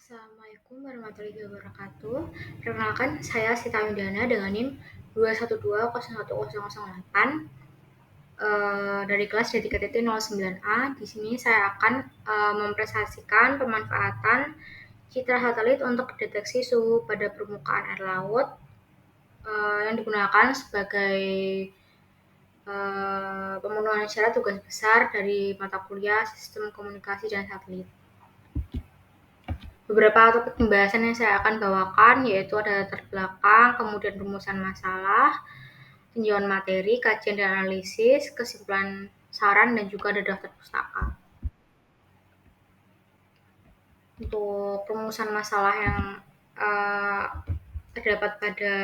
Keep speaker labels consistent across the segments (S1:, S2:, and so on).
S1: Assalamualaikum warahmatullahi wabarakatuh. Perkenalkan, saya Sita Widana dengan NIM 212011008 dari kelas D3.09A. Di sini saya akan mempresentasikan pemanfaatan citra satelit untuk deteksi suhu pada permukaan air laut yang digunakan sebagai pemenuhan syarat tugas besar dari mata kuliah Sistem Komunikasi dan Satelit. Beberapa topik pembahasan yang saya akan bawakan yaitu ada latar belakang, kemudian rumusan masalah, tinjauan materi, kajian dan analisis, kesimpulan saran, dan juga ada daftar pustaka. Untuk rumusan masalah yang terdapat pada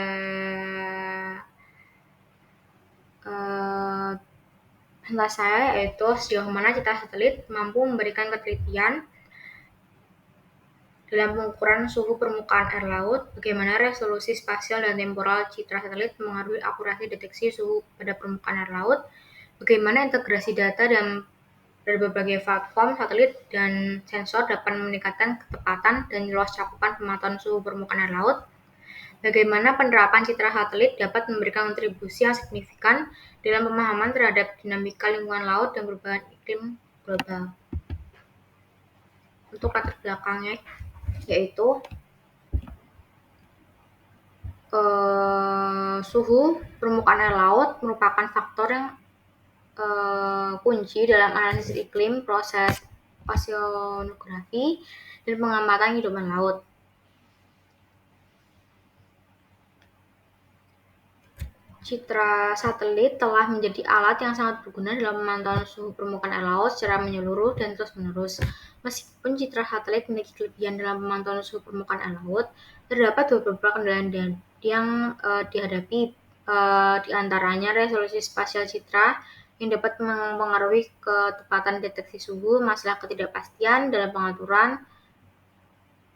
S1: pentas saya yaitu sejauh mana citra satelit mampu memberikan ketelitian dalam pengukuran suhu permukaan air laut, bagaimana resolusi spasial dan temporal citra satelit mengaruhi akurasi deteksi suhu pada permukaan air laut, bagaimana integrasi data dari berbagai platform satelit dan sensor dapat meningkatkan ketepatan dan luas cakupan pemantauan suhu permukaan air laut, bagaimana penerapan citra satelit dapat memberikan kontribusi yang signifikan dalam pemahaman terhadap dinamika lingkungan laut dan perubahan iklim global. Untuk latar belakangnya yaitu suhu permukaan air laut merupakan faktor yang kunci dalam analisis iklim, proses oseanografi, dan pengamatan kehidupan laut. Citra satelit telah menjadi alat yang sangat berguna dalam pemantauan suhu permukaan air laut secara menyeluruh dan terus-menerus. Meskipun citra satelit memiliki kelebihan dalam pemantauan suhu permukaan air laut, terdapat beberapa kendala yang dihadapi, di antaranya resolusi spasial citra yang dapat mempengaruhi ketepatan deteksi suhu, masalah ketidakpastian dalam pengaturan,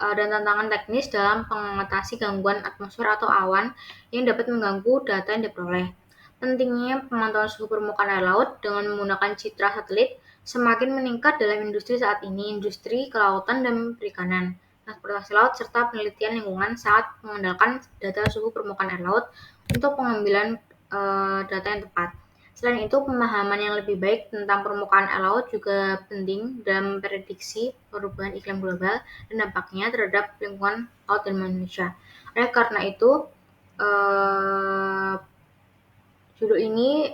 S1: dan tantangan teknis dalam mengatasi gangguan atmosfer atau awan yang dapat mengganggu data yang diperoleh. Pentingnya pemantauan suhu permukaan air laut dengan menggunakan citra satelit semakin meningkat dalam industri saat ini, industri kelautan dan perikanan, transportasi laut, serta penelitian lingkungan sangat mengandalkan data suhu permukaan air laut untuk pengambilan data yang tepat. Selain itu, pemahaman yang lebih baik tentang permukaan air laut juga penting dalam memprediksi perubahan iklim global dan dampaknya terhadap lingkungan laut dan manusia. Oleh karena itu, judul ini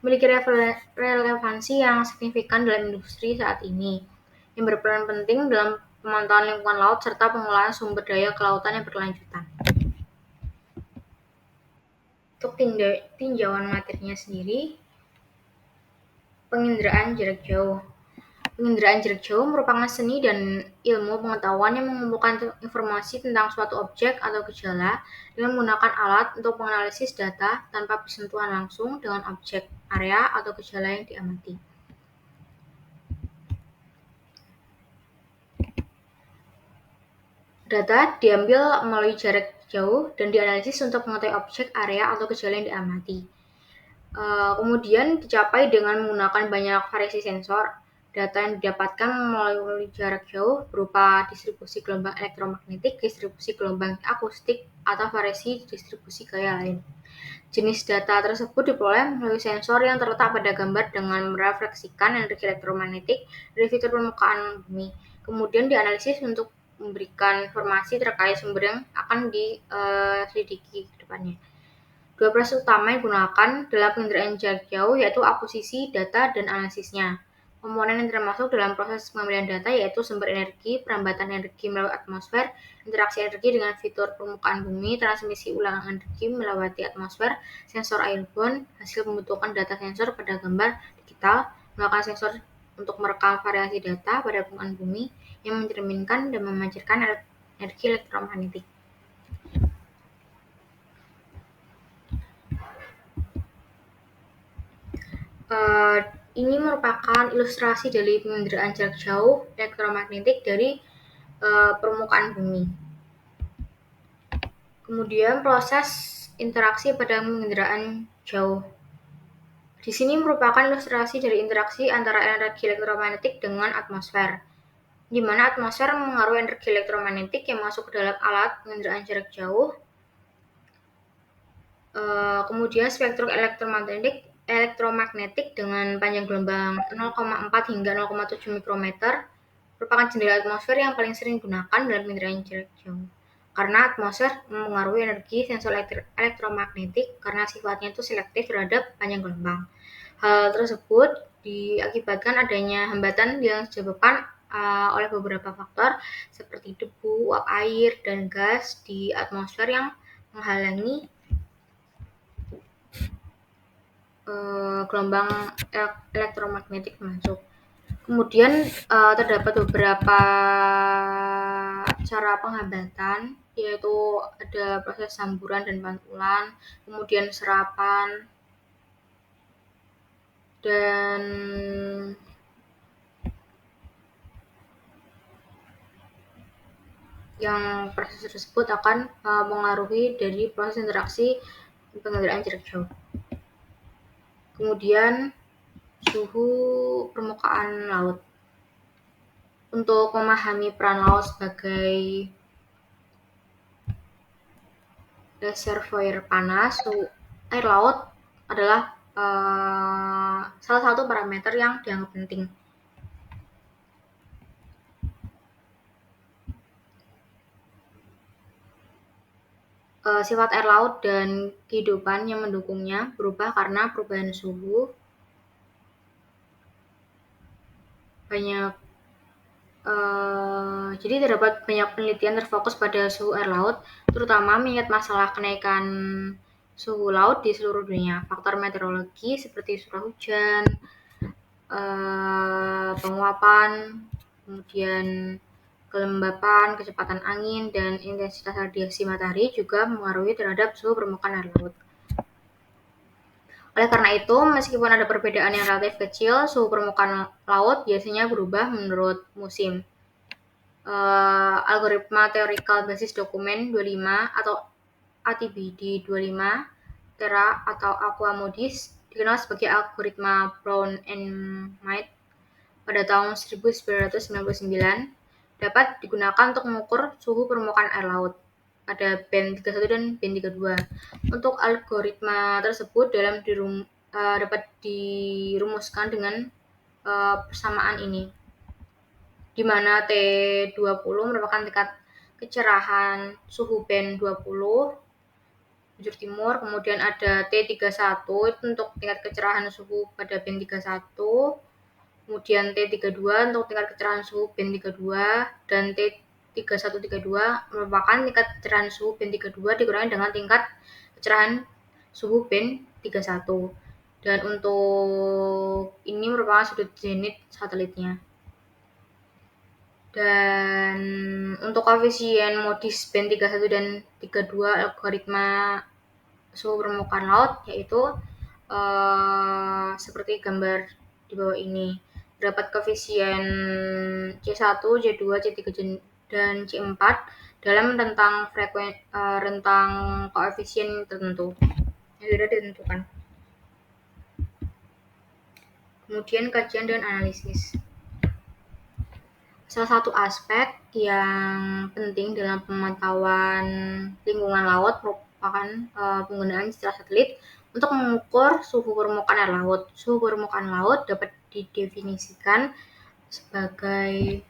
S1: memiliki relevansi yang signifikan dalam industri saat ini, yang berperan penting dalam pemantauan lingkungan laut serta pengolahan sumber daya kelautan yang berkelanjutan. Untuk tinjauan materinya sendiri, penginderaan jarak jauh. Penginderaan jarak jauh merupakan seni dan ilmu pengetahuan yang mengumpulkan informasi tentang suatu objek atau gejala dengan menggunakan alat untuk menganalisis data tanpa bersentuhan langsung dengan objek, area, atau gejala yang diamati. Data diambil melalui jarak jauh dan dianalisis untuk mengetahui objek, area, atau gejala yang diamati. Kemudian dicapai dengan menggunakan banyak variasi sensor. Data yang didapatkan melalui jarak jauh berupa distribusi gelombang elektromagnetik, distribusi gelombang akustik, atau variasi distribusi gaya lain. Jenis data tersebut diperoleh melalui sensor yang terletak pada gambar dengan merefleksikan energi elektromagnetik dari fitur permukaan bumi. Kemudian dianalisis untuk memberikan informasi terkait sumber yang akan diselidiki ke depannya. Dua proses utama yang digunakan dalam penginderaan jarak jauh yaitu akuisisi data dan analisisnya. Komponen yang termasuk dalam proses pengambilan data yaitu sumber energi, perambatan energi melalui atmosfer, interaksi energi dengan fitur permukaan bumi, transmisi ulang energi melewati atmosfer, sensor airborne, hasil pembentukan data sensor pada gambar digital, menggunakan sensor untuk merekam variasi data pada permukaan bumi yang mencerminkan dan memancarkan energi elektromagnetik. Ini merupakan ilustrasi dari penginderaan jarak jauh elektromagnetik dari permukaan bumi. Kemudian proses interaksi pada penginderaan jauh. Di sini merupakan ilustrasi dari interaksi antara energi elektromagnetik dengan atmosfer. di mana atmosfer mengaruhi energi elektromagnetik yang masuk ke dalam alat penginderaan jarak jauh. Kemudian spektrum elektromagnetik dengan panjang gelombang 0,4 hingga 0,7 mikrometer merupakan jendela atmosfer yang paling sering digunakan dalam penginderaan jarak jauh. Karena atmosfer mengaruhi energi sensor elektromagnetik karena sifatnya itu selektif terhadap panjang gelombang. Hal tersebut diakibatkan adanya hambatan yang disebabkan oleh beberapa faktor seperti debu, uap air, dan gas di atmosfer yang menghalangi gelombang elektromagnetik masuk. Kemudian terdapat beberapa cara penghambatan, yaitu ada proses samburan dan pantulan, kemudian serapan, dan yang proses tersebut akan mengaruhi dari proses interaksi penginderaan jarak jauh. Kemudian suhu permukaan laut. Untuk memahami peran laut sebagai reservoir panas, suhu air laut adalah salah satu parameter yang dianggap penting. Sifat air laut dan kehidupan yang mendukungnya berubah karena perubahan suhu. Jadi terdapat banyak penelitian terfokus pada suhu air laut, terutama mengingat masalah kenaikan suhu laut di seluruh dunia. Faktor meteorologi seperti curah hujan, penguapan, kemudian kelembapan, kecepatan angin, dan intensitas radiasi matahari juga mengaruhi terhadap suhu permukaan air laut. Oleh karena itu, meskipun ada perbedaan yang relatif kecil, suhu permukaan laut biasanya berubah menurut musim. Algoritma teorikal basis dokumen 25 atau ATBD 25 Terra atau Aqua Modis dikenal sebagai algoritma Brown and Might pada tahun 1999 dapat digunakan untuk mengukur suhu permukaan air laut pada band 31 dan band 32. Untuk algoritma tersebut dapat dirumuskan dengan persamaan ini, di mana T20 merupakan tingkat kecerahan suhu band 20 bujur timur, kemudian ada T31 itu untuk tingkat kecerahan suhu pada band 31, kemudian T32 untuk tingkat kecerahan suhu band 32, dan T3132 merupakan tingkat kecerahan suhu band 32 dikurangi dengan tingkat kecerahan suhu band 31. Dan untuk ini merupakan sudut zenit satelitnya. Dan untuk koefisien modis band 31 dan 32 algoritma suhu permukaan laut yaitu seperti gambar di bawah ini. Terdapat koefisien C1, C2, C3, dan C4 dalam rentang koefisien tertentu yang sudah ditentukan. Kemudian kajian dan analisis. Salah satu aspek yang penting dalam pemantauan lingkungan laut merupakan penggunaan citra satelit untuk mengukur suhu permukaan air laut. Suhu permukaan laut dapat didefinisikan sebagai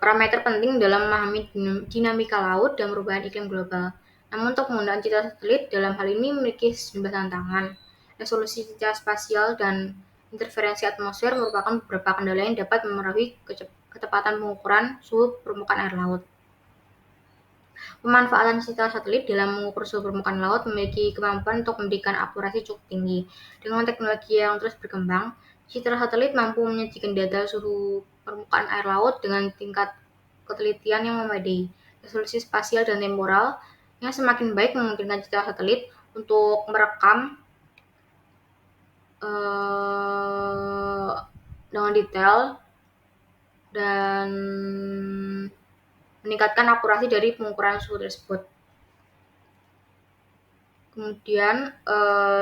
S1: parameter penting dalam memahami dinamika laut dan perubahan iklim global. Namun untuk penggunaan citra satelit dalam hal ini memiliki sejumlah tantangan. Resolusi citra spasial dan interferensi atmosfer merupakan beberapa kendala yang dapat memengaruhi ketepatan pengukuran suhu permukaan air laut. Pemanfaatan citra satelit dalam mengukur suhu permukaan laut memiliki kemampuan untuk memberikan akurasi cukup tinggi. Dengan teknologi yang terus berkembang, citra satelit mampu menyajikan data suhu permukaan air laut dengan tingkat ketelitian yang memadai. Resolusi spasial dan temporal yang semakin baik memungkinkan citra satelit untuk merekam dengan detail dan meningkatkan akurasi dari pengukuran suhu tersebut. Kemudian,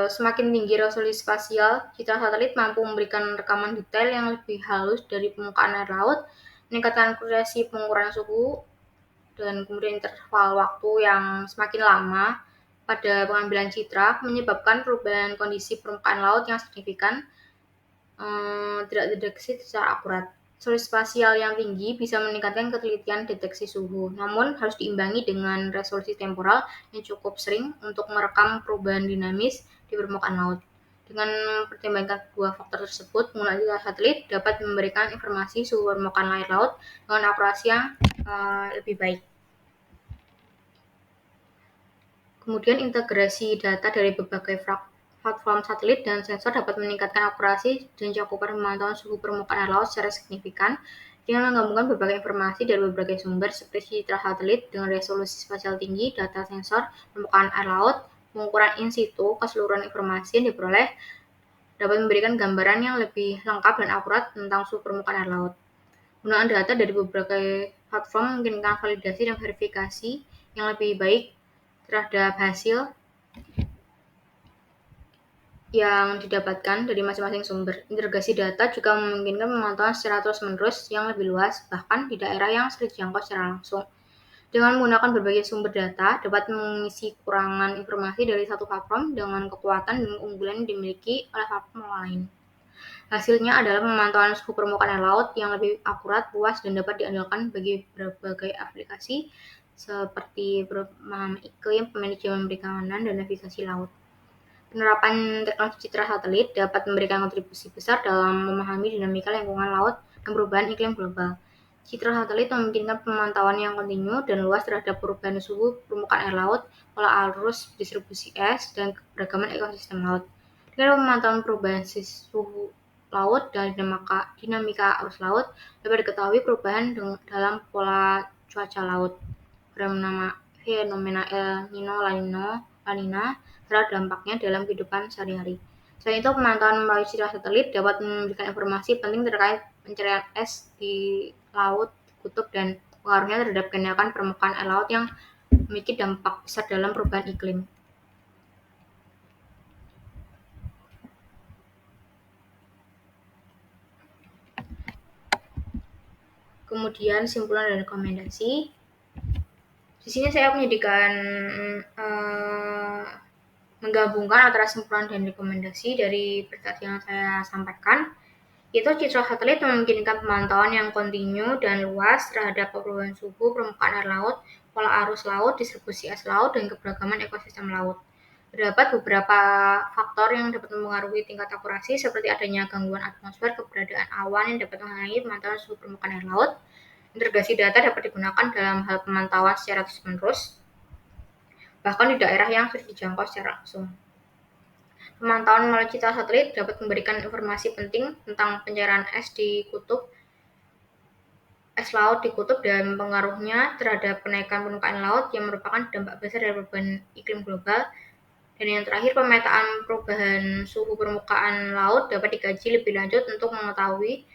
S1: semakin tinggi resolusi spasial, citra satelit mampu memberikan rekaman detail yang lebih halus dari permukaan air laut, meningkatkan akurasi pengukuran suhu, dan kemudian interval waktu yang semakin lama pada pengambilan citra menyebabkan perubahan kondisi permukaan laut yang signifikan, tidak dideteksi secara akurat. Resolusi spasial yang tinggi bisa meningkatkan ketelitian deteksi suhu, namun harus diimbangi dengan resolusi temporal yang cukup sering untuk merekam perubahan dinamis di permukaan laut. Dengan mempertimbangkan kedua faktor tersebut, penggunaan citra satelit dapat memberikan informasi suhu permukaan air laut dengan akurasi yang lebih baik. Kemudian integrasi data dari berbagai platform satelit dan sensor dapat meningkatkan akurasi dan cakupan pemantauan suhu permukaan air laut secara signifikan dengan menggabungkan berbagai informasi dari berbagai sumber seperti citra satelit dengan resolusi spasial tinggi, data sensor permukaan air laut, pengukuran in situ, keseluruhan informasi yang diperoleh dapat memberikan gambaran yang lebih lengkap dan akurat tentang suhu permukaan air laut. Penggunaan data dari berbagai platform memungkinkan validasi dan verifikasi yang lebih baik terhadap hasil yang didapatkan dari masing-masing sumber. Integrasi data juga memungkinkan pemantauan secara terus-menerus yang lebih luas, bahkan di daerah yang sulit dijangkau secara langsung. Dengan menggunakan berbagai sumber data, dapat mengisi kurangan informasi dari satu platform dengan kekuatan dan keunggulan yang dimiliki oleh platform lain. Hasilnya adalah pemantauan suhu permukaan air laut yang lebih akurat, luas, dan dapat diandalkan bagi berbagai aplikasi seperti pemanaman iklim, manajemen perikanan, dan navigasi laut. Penerapan teknologi citra satelit dapat memberikan kontribusi besar dalam memahami dinamika lingkungan laut dan perubahan iklim global. Citra satelit memungkinkan pemantauan yang kontinu dan luas terhadap perubahan suhu permukaan air laut, pola arus, distribusi es, dan keberagaman ekosistem laut. Dengan pemantauan perubahan suhu laut dan dinamika arus laut, dapat diketahui perubahan dalam pola cuaca laut. Fenomena El Nino La Nina serta dampaknya dalam kehidupan sehari-hari. Selain itu, pemantauan melalui citra satelit dapat memberikan informasi penting terkait pencarian es di laut, kutub, dan pengaruhnya terhadap kenaikan permukaan air laut yang memiliki dampak besar dalam perubahan iklim. Kemudian simpulan dan rekomendasi. Di sini saya menjadikan menggabungkan antara simpulan dan rekomendasi dari berita yang saya sampaikan. Itu citra satelit memungkinkan pemantauan yang kontinu dan luas terhadap perubahan suhu permukaan air laut, pola arus laut, distribusi es laut, dan keberagaman ekosistem laut. Terdapat beberapa faktor yang dapat mempengaruhi tingkat akurasi seperti adanya gangguan atmosfer, keberadaan awan yang dapat menghalangi pemantauan suhu permukaan air laut. Integrasi data dapat digunakan dalam hal pemantauan secara terus-menerus, bahkan di daerah yang sulit dijangkau secara langsung. Pemantauan melalui citra satelit dapat memberikan informasi penting tentang pencairan es di kutub, es laut di kutub dan pengaruhnya terhadap kenaikan permukaan laut yang merupakan dampak besar dari perubahan iklim global. Dan yang terakhir, pemetaan perubahan suhu permukaan laut dapat dikaji lebih lanjut untuk mengetahui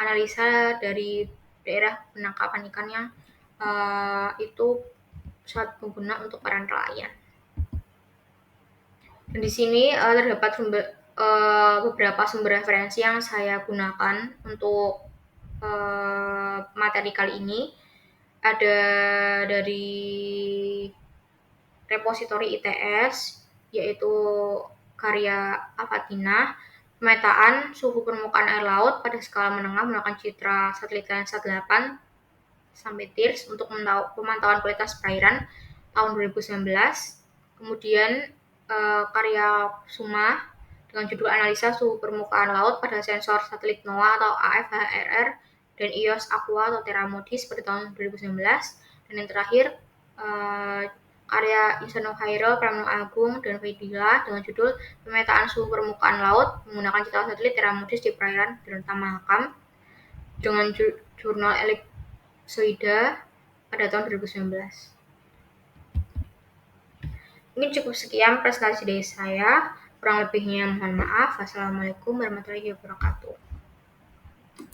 S1: analisa dari daerah penangkapan ikan yang itu sangat berguna untuk para nelayan. Dan di sini terdapat beberapa sumber referensi yang saya gunakan untuk materi kali ini. Ada dari repositori ITS, yaitu karya Afatina, pemetaan suhu permukaan air laut pada skala menengah menggunakan citra satelit lensa 8 sampai TIRS untuk pemantauan kualitas perairan tahun 2019. Kemudian karya Suma dengan judul analisa suhu permukaan laut pada sensor satelit NOAA atau AFHRR dan EOS Aqua atau Terra Modis pada tahun 2019. Dan yang terakhir karya Insano Khairil, Pramno Agung, dan Vaidila dengan judul pemetaan suhu permukaan laut menggunakan citra satelit Terra Modis di perairan Delta Mahakam dengan jurnal Ellipsoida pada tahun 2019. Mungkin cukup sekian presentasi dari saya. Kurang lebihnya mohon maaf. Wassalamualaikum warahmatullahi wabarakatuh.